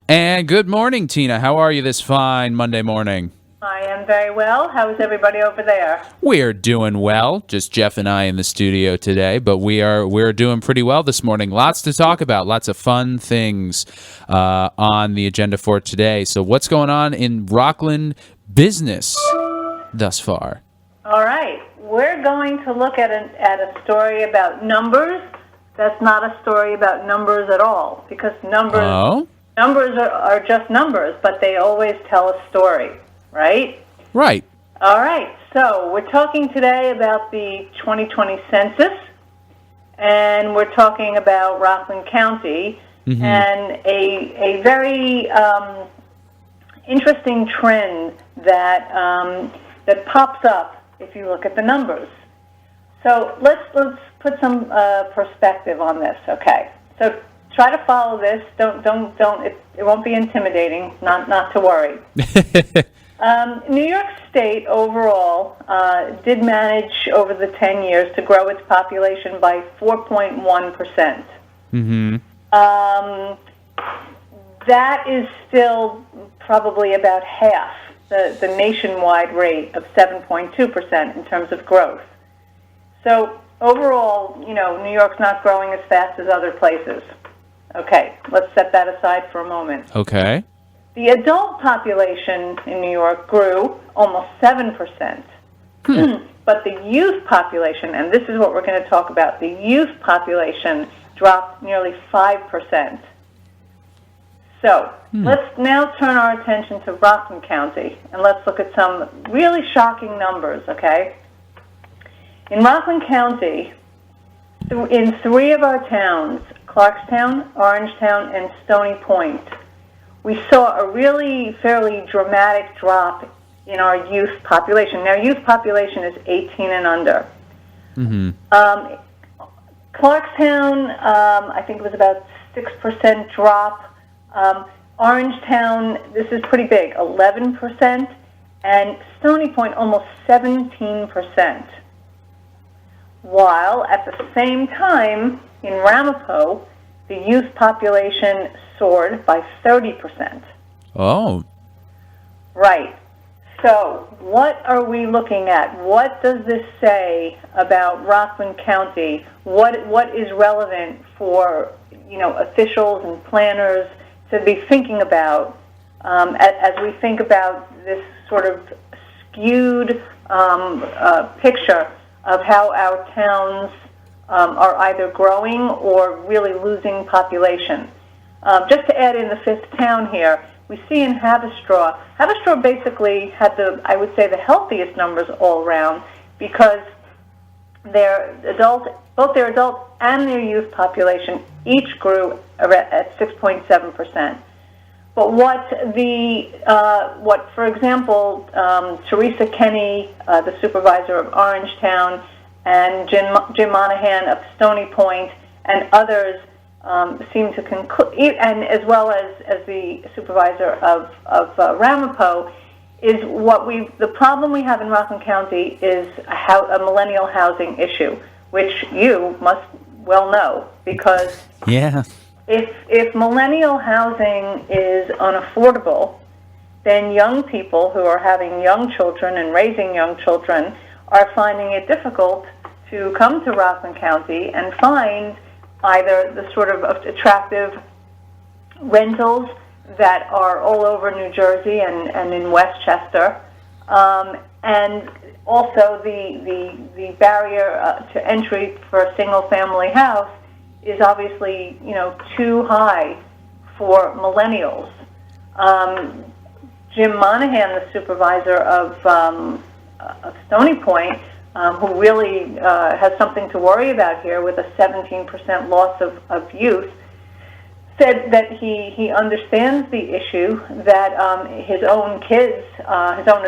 And good morning, Tina. How are you this fine Monday morning? I am very well. How is everybody over there? We're doing well. Just Jeff and I in the studio today, but we're doing pretty well this morning. Lots to talk about. Lots of fun things on the agenda for today. So, what's going on in Rockland business thus far? All right. We're going to look at a story about numbers. That's not a story about numbers at all, because numbers are just numbers, but they always tell a story, right? Right. All right. So we're talking today about the 2020 census, and we're talking about Rockland County, and a very interesting trend that pops up if you look at the numbers. So let's put some perspective on this, okay? So try to follow this. Don't. It won't be intimidating. Not to worry. New York State overall did manage over the 10 years to grow its population by 4.1%. That is still probably about half the nationwide rate of 7.2% in terms of growth. So overall, New York's not growing as fast as other places. Okay, let's set that aside for a moment. Okay. The adult population in New York grew almost 7%. But the youth population, and this is what we're going to talk about, the youth population dropped nearly 5%. So let's now turn our attention to Rockland County, and let's look at some really shocking numbers, okay? In Rockland County, in 3 of our towns, Clarkstown, Orangetown, and Stony Point, we saw a really fairly dramatic drop in our youth population. Now, youth population is 18 and under. Clarkstown, I think it was about 6% drop. Orangetown, this is pretty big, 11%, and Stony Point almost 17%. While at the same time, in Ramapo, the youth population soared by 30%. Oh. Right. So what are we looking at? What does this say about Rockland County? What is relevant for officials and planners to be thinking about as we think about this sort of skewed picture of how our towns are either growing or really losing population. Just to add in the 5th town here, we see in Haverstraw. Haverstraw basically had the healthiest numbers all around, because both their adult and their youth population each grew at 6.7%. But what, for example, Teresa Kenny, the supervisor of Orangetown, and Jim Monahan of Stony Point, and others seem to conclude, and as well as the supervisor of Ramapo, is the problem we have in Rockland County is a millennial housing issue, which you must well know, because if millennial housing is unaffordable, then young people who are having young children and raising young children are finding it difficult to come to Rockland County and find either the sort of attractive rentals that are all over New Jersey and in Westchester, and also the barrier to entry for a single-family house is obviously too high for millennials. Jim Monahan, the supervisor of Stony Point, who really has something to worry about here with a 17% loss of youth, said that he understands the issue, that his own kids, his own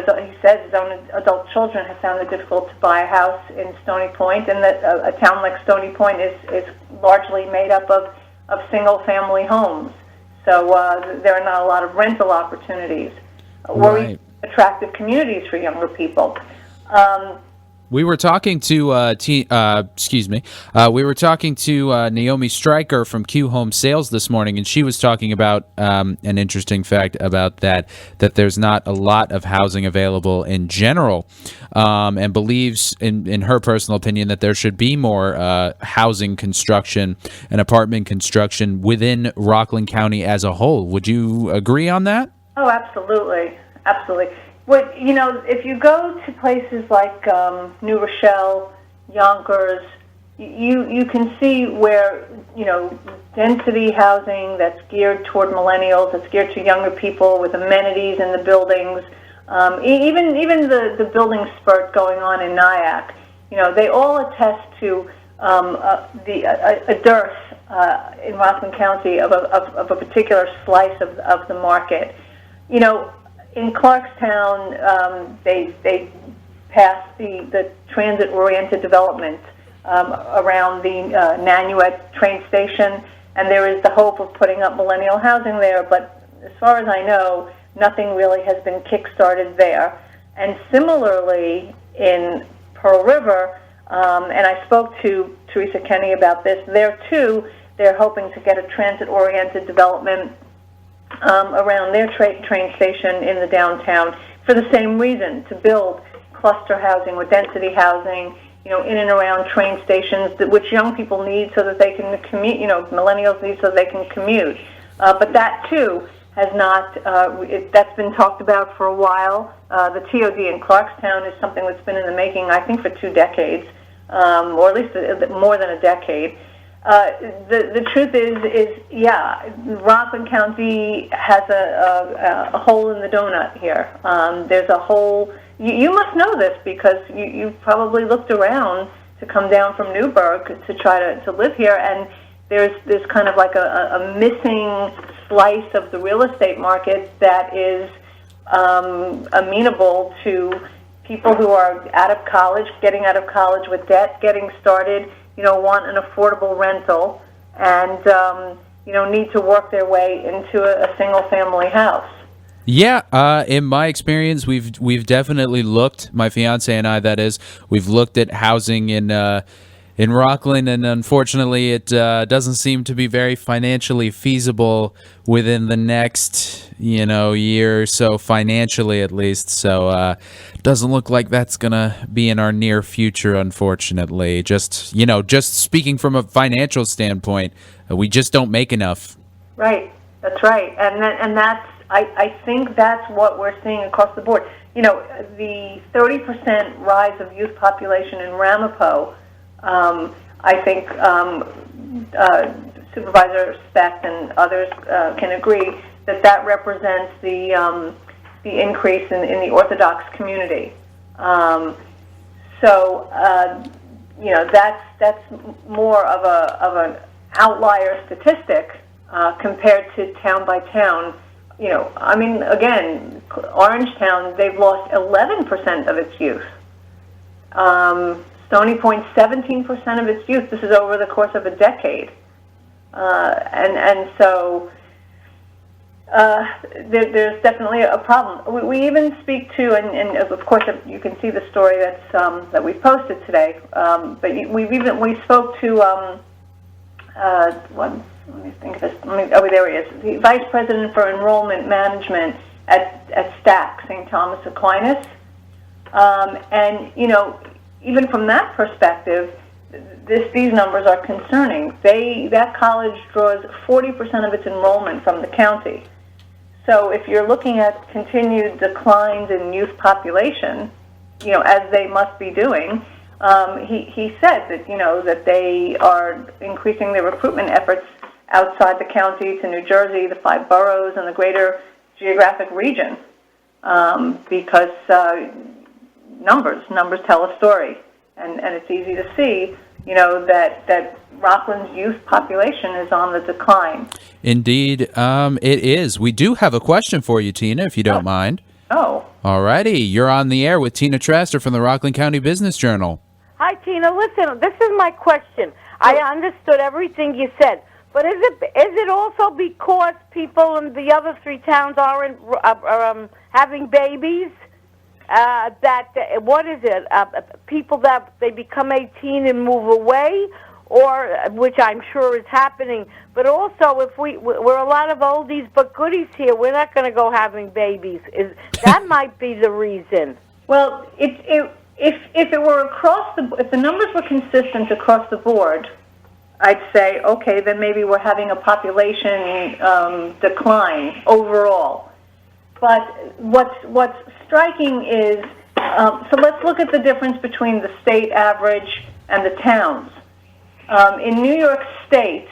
adult children have found it difficult to buy a house in Stony Point, and that a town like Stony Point is largely made up of single-family homes. So there are not a lot of rental opportunities or attractive communities for younger people. We were talking to we were talking to Naomi Stryker from Q Home Sales this morning, and she was talking about an interesting fact about that there's not a lot of housing available in general, and believes, in her personal opinion, that there should be more housing construction and apartment construction within Rockland County as a whole. Would you agree on that? Oh, absolutely, absolutely. If you go to places like New Rochelle, Yonkers, you can see where, density housing that's geared toward millennials, that's geared to younger people with amenities in the buildings, even the building spurt going on in Nyack, they all attest to a dearth in Rockland County of a particular slice of the market. In Clarkstown, they passed the transit-oriented development around the Nanuet train station, and there is the hope of putting up millennial housing there, but as far as I know, nothing really has been kick-started there. And similarly, in Pearl River, and I spoke to Teresa Kenny about this, there too, they're hoping to get a transit-oriented development around their train station in the downtown for the same reason, to build cluster housing or density housing, in and around train stations, which young people need so that they can commute, millennials need so they can commute. But that too has not, that's been talked about for a while. The TOD in Clarkstown is something that's been in the making, I think, for 2 decades, or at least more than a decade. The truth is, Rockland County has a hole in the donut here. There's a hole. You must know this because you probably looked around to come down from Newburgh to try to live here, and there's kind of like a missing slice of the real estate market that is amenable to people who are out of college, getting out of college with debt, getting started, want an affordable rental, and need to work their way into a single-family house. Yeah, in my experience, we've definitely looked. My fiance and I, that is, we've looked at housing in Rockland, and unfortunately, it doesn't seem to be very financially feasible within the next year or so, financially at least. So it doesn't look like that's gonna be in our near future, unfortunately. Just speaking from a financial standpoint, we just don't make enough. Right, that's right, and that's. I think that's what we're seeing across the board. The 30% rise of youth population in Ramapo, I think Supervisor Specht and others can agree that represents the increase in the Orthodox community. That's more of an outlier statistic compared to town by town. Again, Orangetown, they've lost 11% of its youth. Stony Point, 17% of its youth. This is over the course of a decade. So there's definitely a problem. We even speak to, and of course you can see the story that we posted today, but we spoke to, let me think of this. There he is. The Vice President for Enrollment Management at STAC, St. Thomas Aquinas. And, even from that perspective, these numbers are concerning. That college draws 40% of its enrollment from the county. So if you're looking at continued declines in youth population, as they must be doing, he said that, that they are increasing their recruitment efforts outside the county to New Jersey, the 5 boroughs, and the greater geographic region, because numbers tell a story, and it's easy to see, that Rockland's youth population is on the decline. Indeed, it is. We do have a question for you, Tina, if you don't mind. Oh. All righty, you're on the air with Tina Traster from the Rockland County Business Journal. Hi, Tina. Listen, this is my question. I understood everything you said. But is it also because people in the other 3 towns are having babies? what is it? People that they become 18 and move away, or which I'm sure is happening. But also, if we're a lot of oldies but goodies here, we're not going to go having babies. That might be the reason? Well, if it were if the numbers were consistent across the board, I'd say, okay, then maybe we're having a population decline overall. But what's striking is, so let's look at the difference between the state average and the towns. In New York State,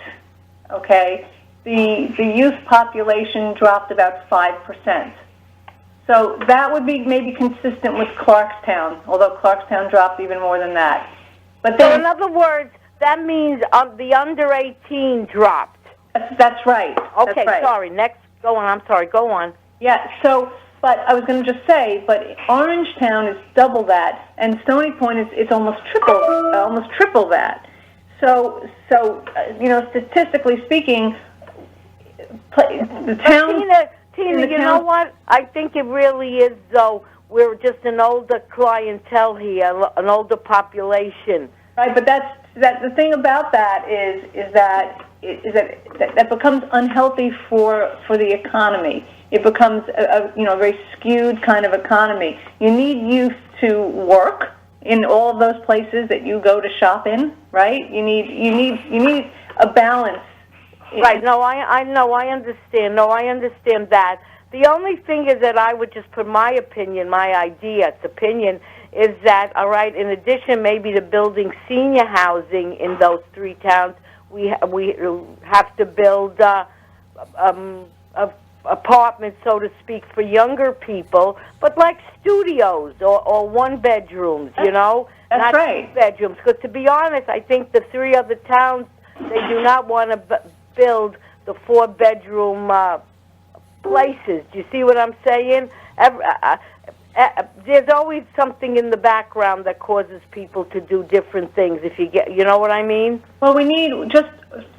okay, the youth population dropped about 5%. So that would be maybe consistent with Clarkstown, although Clarkstown dropped even more than that. But then, so in other words, that means the under 18 dropped. That's right. Okay, that's right. Sorry. Next, go on. I'm sorry. Go on. Yeah. So, but I was going to just say, but Orangetown is double that, and Stony Point is almost triple that. So statistically speaking, the town. Tina, you know what? I think it really is, though. We're just an older clientele here, an older population. Right, but the thing about that is that becomes unhealthy for the economy. It becomes a very skewed kind of economy. You need youth to work in all of those places that you go to shop in, right? You need a balance. Right. No, I know. I understand. No, I understand that. The only thing is that I would just put my opinion, my idea, it's opinion, is that, all right, in addition maybe to building senior housing in those three towns, we have to build apartments, so to speak, for younger people, but like studios or one-bedrooms, That's not right. 2 bedrooms. Because to be honest, I think the 3 other towns, they do not want to build the 4-bedroom places. Do you see what I'm saying? There's always something in the background that causes people to do different things. You know what I mean? Well, we need just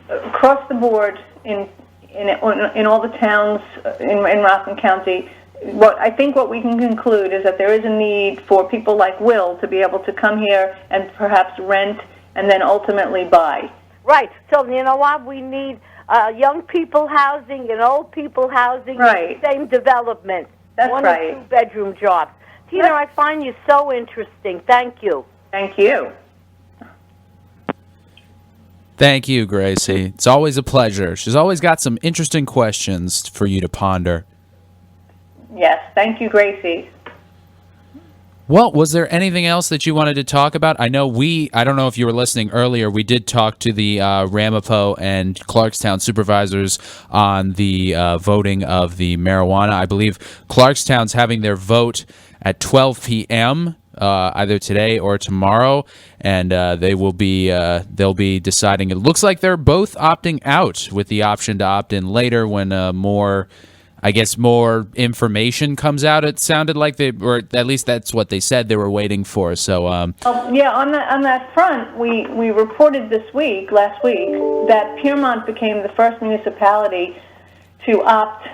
across the board in all the towns in Rockland County. What we can conclude is that there is a need for people like Will to be able to come here and perhaps rent and then ultimately buy. Right. So you know what? We need young people housing and old people housing right. in the same development. That's 1 right. or 2-bedroom jobs. Tina, I find you so interesting. Thank you. Thank you. Thank you, Gracie. It's always a pleasure. She's always got some interesting questions for you to ponder. Yes, thank you, Gracie. Well, was there anything else that you wanted to talk about? I don't know if you were listening earlier, we did talk to the Ramapo and Clarkstown supervisors on the voting of the marijuana. I believe Clarkstown's having their vote at 12 p.m., either today or tomorrow, and they'll be deciding. It looks like they're both opting out, with the option to opt in later when more information comes out. It sounded like or at least that's what they said they were waiting for. So, yeah, on that front, we reported last week, that Piermont became the first municipality to opt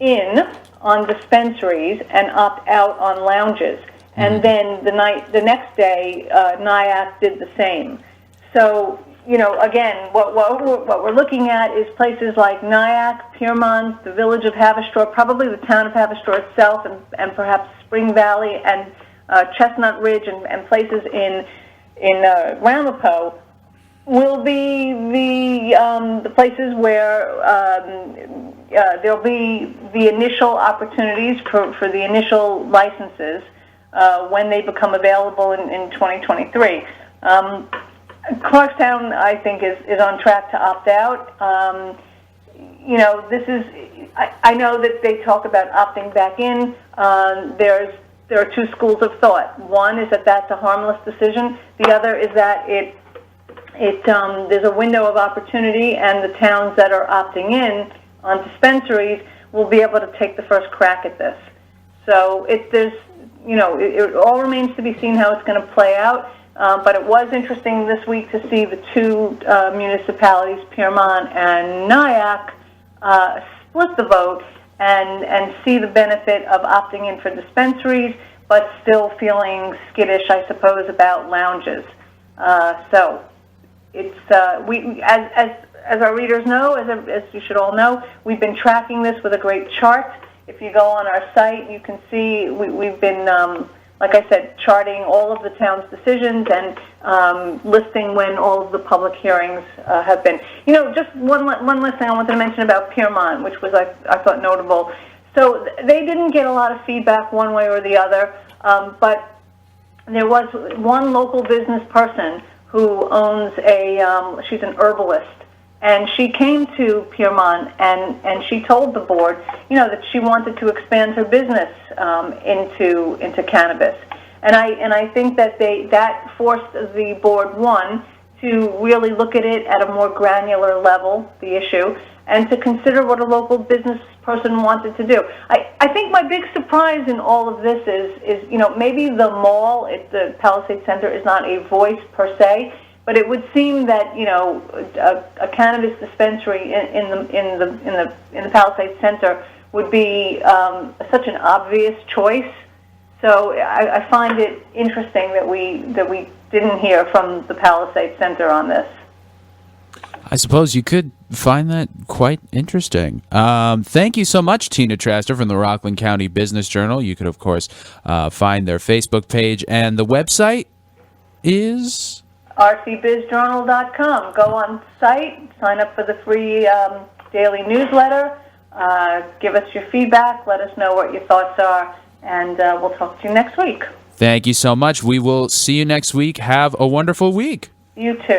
in on dispensaries and opt out on lounges. And then the next day, Nyack did the same. So, again, what we're looking at is places like Nyack, Piermont, the village of Haverstraw, probably the town of Haverstraw itself, and perhaps Spring Valley and Chestnut Ridge and places in Ramapo will be the places where there'll be the initial opportunities for the initial licenses when they become available in 2023. Clarkstown, I think, is on track to opt out. I know that they talk about opting back in. There are 2 schools of thought. One is that that's a harmless decision. The other is that there's a window of opportunity, and the towns that are opting in on dispensaries will be able to take the first crack at this. So it all remains to be seen how it's going to play out. But it was interesting this week to see the 2 municipalities, Piermont and Nyack, split the vote and see the benefit of opting in for dispensaries, but still feeling skittish, I suppose, about lounges. So it's as our readers know, as you should all know, we've been tracking this with a great chart. If you go on our site, you can see we've been, like I said, charting all of the town's decisions and listing when all of the public hearings have been. Just one last thing I wanted to mention about Piermont, which was, I thought, notable. So they didn't get a lot of feedback one way or the other, but there was one local business person who owns she's an herbalist, and she came to Piermont and she told the board, that she wanted to expand her business into cannabis. And I think that forced the board, one, to really look at it at a more granular level, the issue, and to consider what a local business person wanted to do. I think my big surprise in all of this is maybe the mall at the Palisades Center is not a voice per se, but it would seem that a cannabis dispensary in the Palisades Center would be such an obvious choice. So I find it interesting that we didn't hear from the Palisades Center on this. I suppose you could find that quite interesting. Thank you so much, Tina Traster from the Rockland County Business Journal. You could, of course, find their Facebook page, and the website is rcbizjournal.com. Go on site, sign up for the free daily newsletter, give us your feedback, let us know what your thoughts are, and we'll talk to you next week. Thank you so much. We will see you next week. Have a wonderful week. You too.